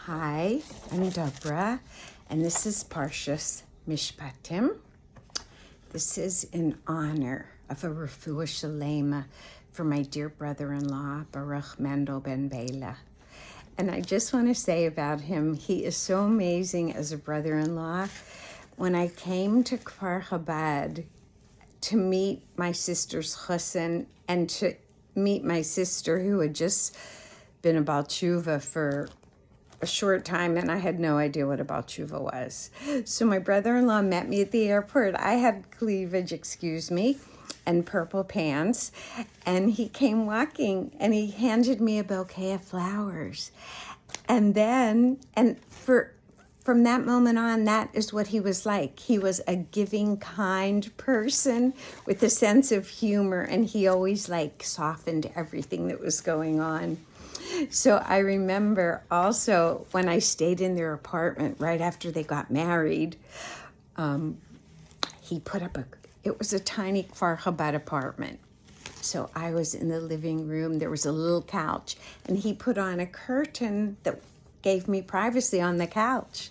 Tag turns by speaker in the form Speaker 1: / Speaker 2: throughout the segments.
Speaker 1: Hi, I'm Deborah, and this is Parshas Mishpatim. This is in honor of a Refuah Shalema for my dear brother-in-law, Baruch Mendel ben Bela. And I just want to say about him, he is so amazing as a brother-in-law. When I came to Kfar Chabad to meet my sister's chassan and to meet my sister who had just been a Baal Tshuva for a short time, and I had no idea what a Baal Tshuva was. So my brother-in-law met me at the airport. I had cleavage, and purple pants, and he came walking, and he handed me a bouquet of flowers. And then, from that moment on, that is what he was like. He was a giving, kind person with a sense of humor, and he always softened everything that was going on. So I remember also when I stayed in their apartment right after they got married, he put up it was a tiny Kfar Chabad apartment. So I was in the living room, there was a little couch, and he put on a curtain that gave me privacy on the couch.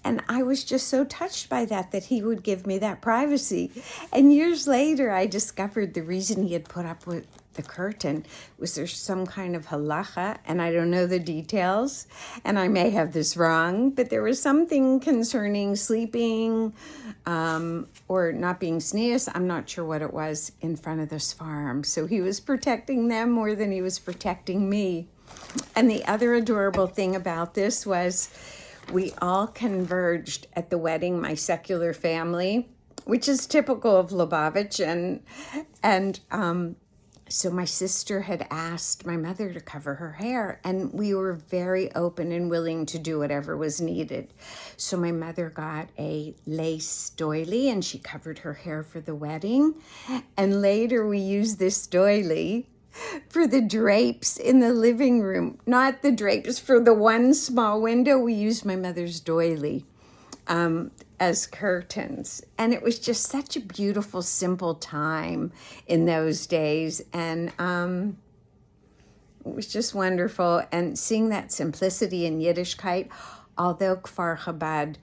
Speaker 1: And I was just so touched by that he would give me that privacy. And years later, I discovered the reason he had put up with the curtain was there's some kind of halacha, and I don't know the details, and I may have this wrong, but there was something concerning sleeping or not being sneezed. I'm not sure what it was in front of this farm. So he was protecting them more than he was protecting me. And the other adorable thing about this was we all converged at the wedding, my secular family, which is typical of Lubavitch, and so my sister had asked my mother to cover her hair, and we were very open and willing to do whatever was needed. So my mother got a lace doily, and she covered her hair for the wedding. And later we used this doily for the drapes in the living room. Not the drapes, for the one small window, we used my mother's doily as curtains. And it was just such a beautiful, simple time in those days. And it was just wonderful. And seeing that simplicity in Yiddishkeit, although Kfar Chabad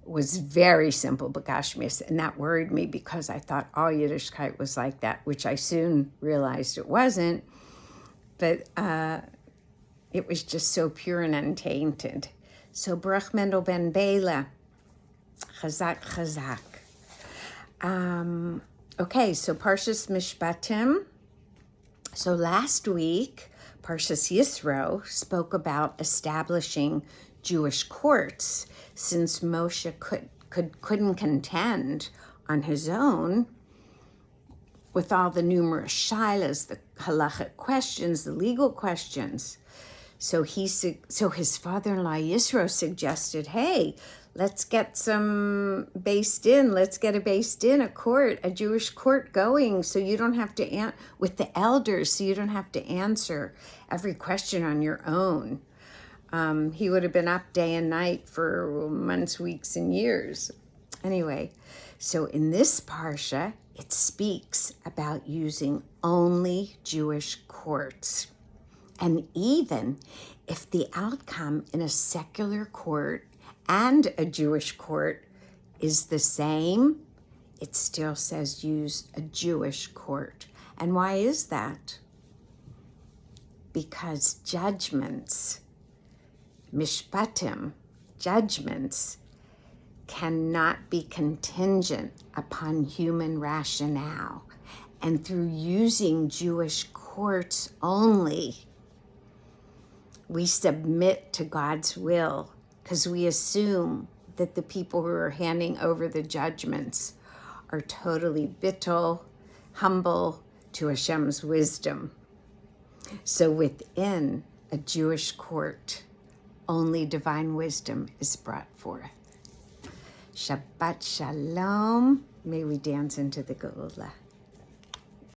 Speaker 1: was very simple Begashmias, and that worried me because I thought all Yiddishkeit was like that, which I soon realized it wasn't. But it was just so pure and untainted. So Baruch Mendel ben Bela, Chazak, Chazak. Okay, so Parshas Mishpatim. So last week, Parshas Yisro spoke about establishing Jewish courts since Moshe couldn't contend on his own with all the numerous shilas, the halachic questions, the legal questions. So his father-in-law Yisro suggested, hey, let's get some based in. Let's get a court, a Jewish court going, so you don't have to with the elders, so you don't have to answer every question on your own. He would have been up day and night for months, weeks, and years. Anyway, so in this parsha, it speaks about using only Jewish courts. And even if the outcome in a secular court and a Jewish court is the same, it still says use a Jewish court. And why is that? Because judgments, Mishpatim, judgments, cannot be contingent upon human rationale. And through using Jewish courts only, we submit to God's will, because we assume that the people who are handing over the judgments are totally bittul, humble to Hashem's wisdom. So within a Jewish court, only divine wisdom is brought forth. Shabbat Shalom. May we dance into the Geula.